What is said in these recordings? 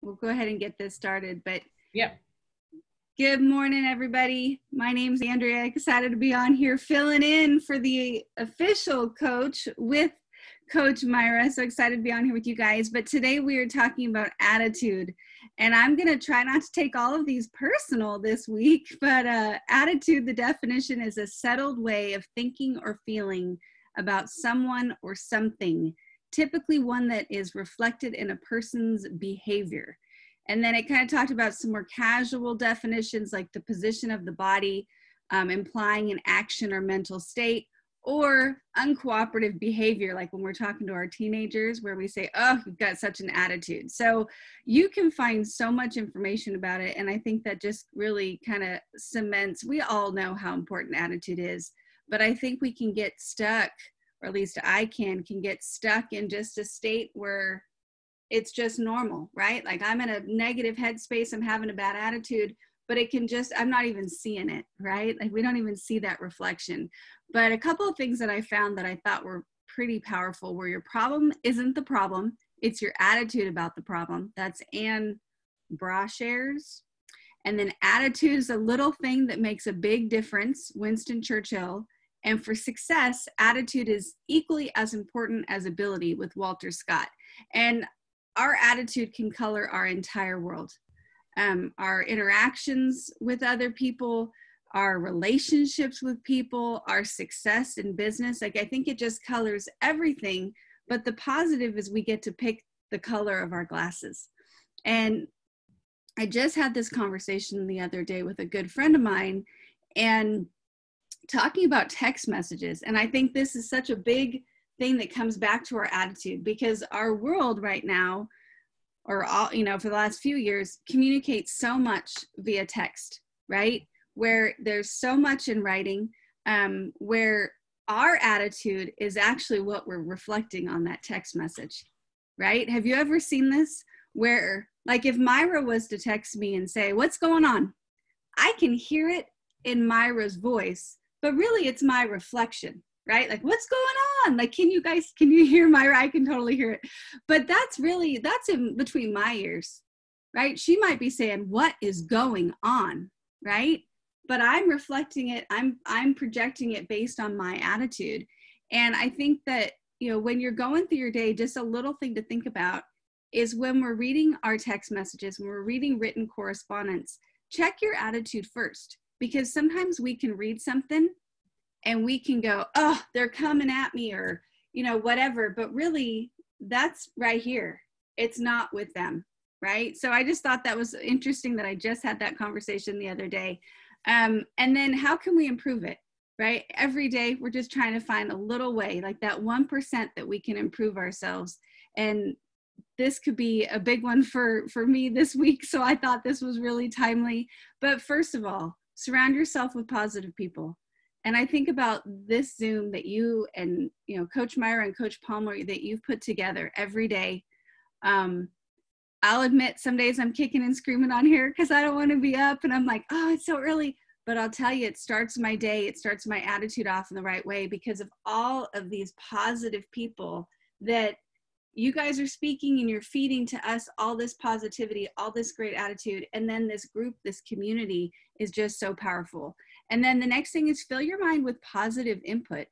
we'll go ahead and get this started. But Yep. Good morning, everybody. My name's Andrea. Excited to be on here filling in for the official coach with Coach Myra. So excited to be on here with you guys. But today we are talking about attitude. And I'm going to try not to take all of these personal this week. But attitude, the definition is a settled way of thinking or feeling about someone or something, typically one that is reflected in a person's behavior. And then it kind of talked about some more casual definitions like the position of the body, implying an action or mental state, or uncooperative behavior, like when we're talking to our teenagers where we say, oh, you've got such an attitude. So you can find so much information about it. And I think that just really kind of cements, we all know how important attitude is, but I think we can get stuck, or at least I can get stuck in just a state where it's just normal, right? Like I'm in a negative headspace, I'm having a bad attitude, but it can just, I'm not even seeing it, right? Like we don't even see that reflection. But a couple of things that I found that I thought were pretty powerful where your problem isn't the problem, it's your attitude about the problem. That's Anne Brashares. And then attitude is a little thing that makes a big difference, Winston Churchill. And for success, attitude is equally as important as ability with Walter Scott. And our attitude can color our entire world. Our interactions with other people, our relationships with people, our success in business. Like I think it just colors everything. But the positive is we get to pick the color of our glasses. And I just had this conversation the other day with a good friend of mine and talking about text messages. And I think this is such a big thing that comes back to our attitude because our world right now, or all, you know, for the last few years, communicates so much via text, right? Where there's so much in writing, where our attitude is actually what we're reflecting on that text message, right? Have you ever seen this? Where, like, if Myra was to text me and say, what's going on? I can hear it in Myra's voice, but really it's my reflection, right? Like, what's going on? Like, can you hear Myra? I can totally hear it. But that's in between my ears, right? She might be saying, what is going on, right? But I'm reflecting it. I'm projecting it based on my attitude. And I think that, you know, when you're going through your day, just a little thing to think about is when we're reading our text messages, when we're reading written correspondence, check your attitude first, because sometimes we can read something and we can go, oh, they're coming at me or, you know, whatever. But really, that's right here. It's not with them, right? So I just thought that was interesting that I just had that conversation the other day. And then how can we improve it, right? Every day, we're just trying to find a little way, like that 1% that we can improve ourselves. And this could be a big one for me this week. So I thought this was really timely. But first of all, surround yourself with positive people. And I think about this Zoom that you and, you know, Coach Myra and Coach Palmer that you've put together every day. I'll admit some days I'm kicking and screaming on here because I don't want to be up and I'm like, oh, it's so early. But I'll tell you, it starts my day. It starts my attitude off in the right way because of all of these positive people that you guys are speaking and you're feeding to us all this positivity, all this great attitude. And then this group, this community is just so powerful. And then the next thing is fill your mind with positive input.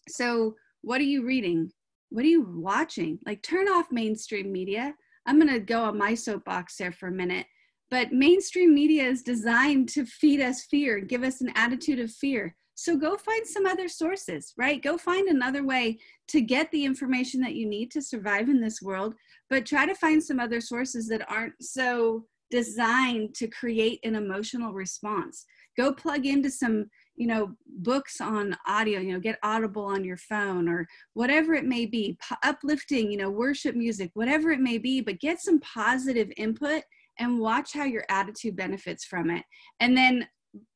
So what are you reading? What are you watching? Like turn off mainstream media. I'm going to go on my soapbox there for a minute. But mainstream media is designed to feed us fear, give us an attitude of fear. So go find some other sources, right? Go find another way to get the information that you need to survive in this world, but try to find some other sources that aren't so designed to create an emotional response. Go plug into some, you know, books on audio, you know, get Audible on your phone or whatever it may be, uplifting, you know, worship music, whatever it may be, but get some positive input and watch how your attitude benefits from it. And then,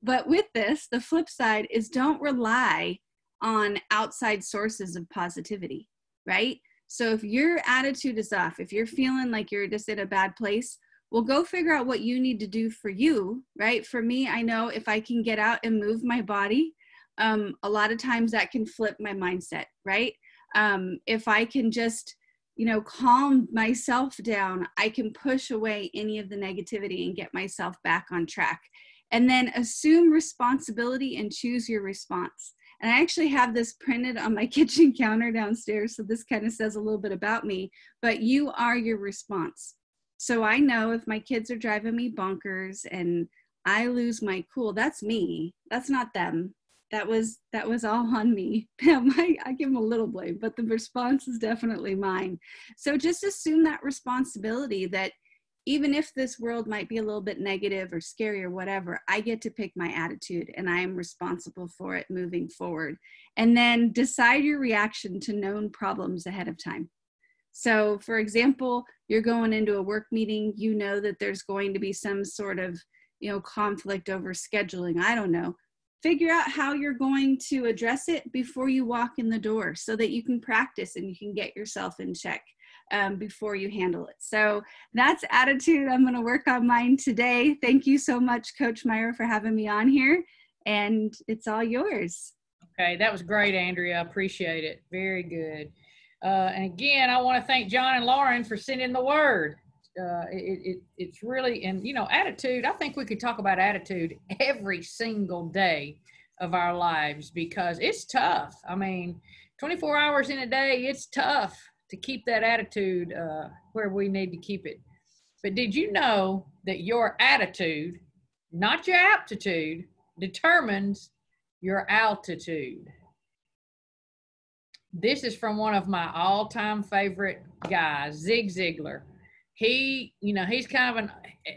but with this, the flip side is don't rely on outside sources of positivity, right? So if your attitude is off, if you're feeling like you're just in a bad place, well, go figure out what you need to do for you, right? For me, I know if I can get out and move my body, a lot of times that can flip my mindset, right? If I can just calm myself down, I can push away any of the negativity and get myself back on track. And then assume responsibility and choose your response. And I actually have this printed on my kitchen counter downstairs. So this kind of says a little bit about me, but you are your response. So I know if my kids are driving me bonkers and I lose my cool, that's me. That's not them. That was all on me. I give them a little blame, but the response is definitely mine. So just assume that responsibility that even if this world might be a little bit negative or scary or whatever, I get to pick my attitude and I am responsible for it moving forward. And then decide your reaction to known problems ahead of time. So for example, you're going into a work meeting, you know that there's going to be some sort of, conflict over scheduling. I don't know. Figure out how you're going to address it before you walk in the door so that you can practice and you can get yourself in check before you handle it. So that's attitude. I'm going to work on mine today. Thank you so much, Coach Myra, for having me on here. And it's all yours. Okay, that was great, Andrea. I appreciate it. Very good. And again, I want to thank John and Lauren for sending the word. It's really, and attitude, I think we could talk about attitude every single day of our lives because it's tough. I mean, 24 hours in a day, it's tough to keep that attitude where we need to keep it. But did you know that your attitude, not your aptitude, determines your altitude? This is from one of my all-time favorite guys, Zig Ziglar. He's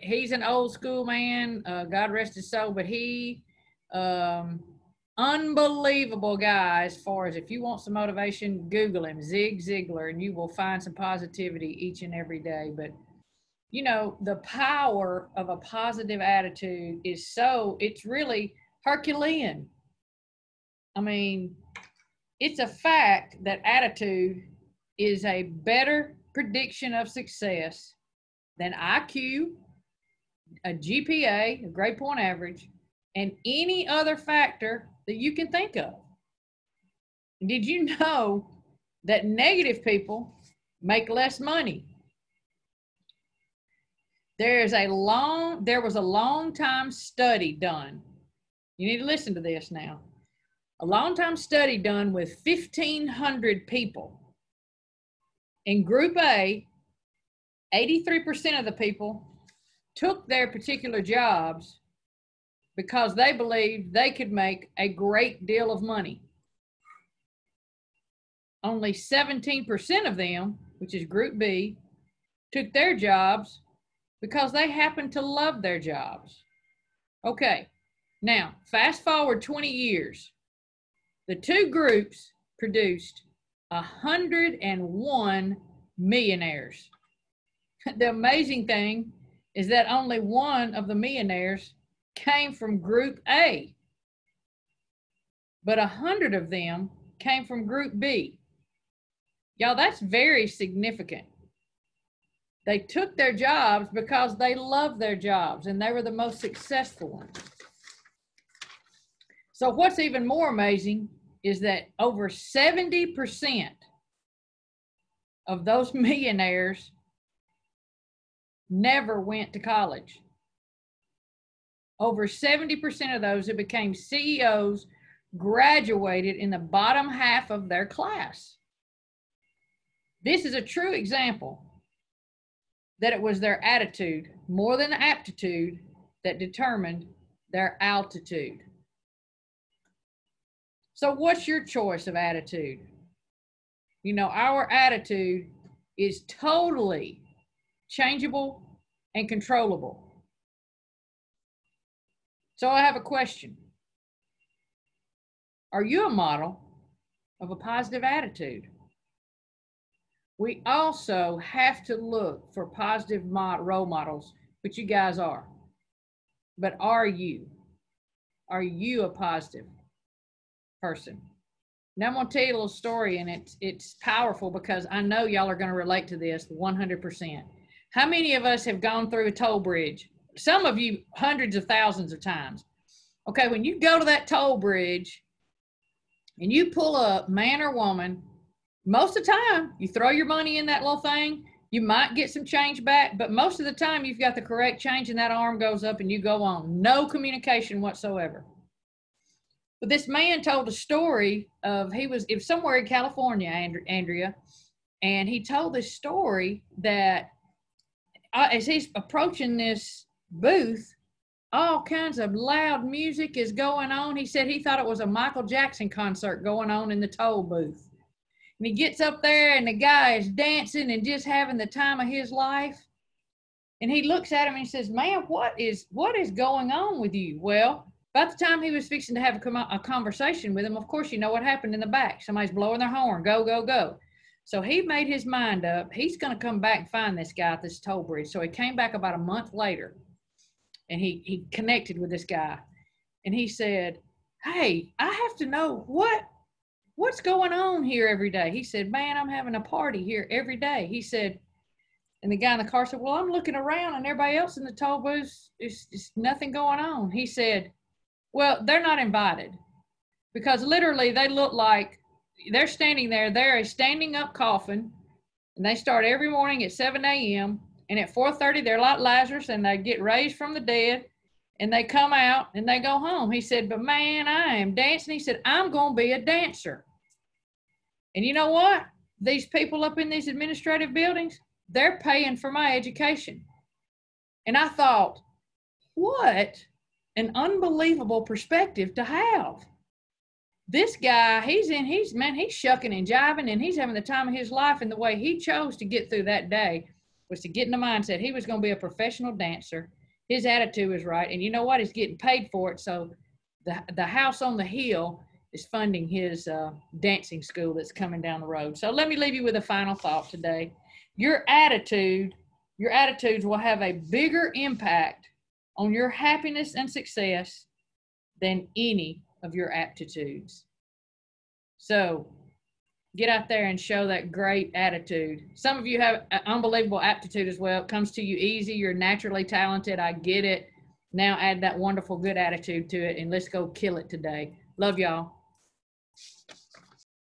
he's an old school man, God rest his soul, but he, unbelievable guy as far as if you want some motivation, Google him, Zig Ziglar, and you will find some positivity each and every day. But, the power of a positive attitude it's really Herculean. I mean, it's a fact that attitude is a better prediction of success than IQ, a GPA, a grade point average, and any other factor that you can think of. Did you know that negative people make less money? There was a long time study done. You need to listen to this now. A long time study done with 1,500 people. In Group A, 83% of the people took their particular jobs because they believed they could make a great deal of money. Only 17% of them, which is Group B, took their jobs because they happened to love their jobs. Okay, now fast forward 20 years. The two groups produced 101 millionaires. The amazing thing is that only one of the millionaires came from Group A, but 100 of them came from Group B. Y'all, that's very significant. They took their jobs because they loved their jobs and they were the most successful ones. So what's even more amazing is that over 70% of those millionaires never went to college. Over 70% of those who became CEOs graduated in the bottom half of their class. This is a true example that it was their attitude more than aptitude that determined their altitude. So what's your choice of attitude? Our attitude is totally changeable and controllable. So I have a question. Are you a model of a positive attitude? We also have to look for positive role models, which you guys are. But are you a positive person? Now I'm going to tell you a little story, and it's powerful because I know y'all are going to relate to this 100%. How many of us have gone through a toll bridge? Some of you hundreds of thousands of times. Okay, when you go to that toll bridge and you pull up, man or woman, most of the time, you throw your money in that little thing, you might get some change back, but most of the time you've got the correct change and that arm goes up and you go on. No communication whatsoever. But this man told a story of, it was somewhere in California, Andrea, and he told this story that as he's approaching this booth, all kinds of loud music is going on. He said he thought it was a Michael Jackson concert going on in the toll booth. And he gets up there and the guy is dancing and just having the time of his life. And he looks at him and he says, man, what is going on with you? Well, about the time he was fixing to have a conversation with him, of course, you know what happened in the back. Somebody's blowing their horn, go, go, go. So he made his mind up. He's going to come back and find this guy at this toll bridge. So he came back about a month later and he connected with this guy. And he said, hey, I have to know what's going on here every day. He said, man, I'm having a party here every day. He said, and the guy in the car said, well, I'm looking around and everybody else in the toll booth, it's nothing going on. He said, well, they're not invited, because literally they look like they're standing there. They're a standing up coffin, and they start every morning at 7 a.m. and at 4:30 they're like Lazarus and they get raised from the dead and they come out and they go home. He said, but man, I am dancing. He said, I'm going to be a dancer. And you know what? These people up in these administrative buildings, they're paying for my education. And I thought, what an unbelievable perspective to have. This guy, he's shucking and jiving and he's having the time of his life. And the way he chose to get through that day was to get in the mindset he was going to be a professional dancer. His attitude was right. And you know what? He's getting paid for it. So the house on the hill is funding his dancing school that's coming down the road. So let me leave you with a final thought today. Your attitudes will have a bigger impact on your happiness and success than any of your aptitudes. So get out there and show that great attitude. Some of you have an unbelievable aptitude as well. It comes to you easy. You're naturally talented. I get it. Now add that wonderful good attitude to it and let's go kill it today. Love y'all.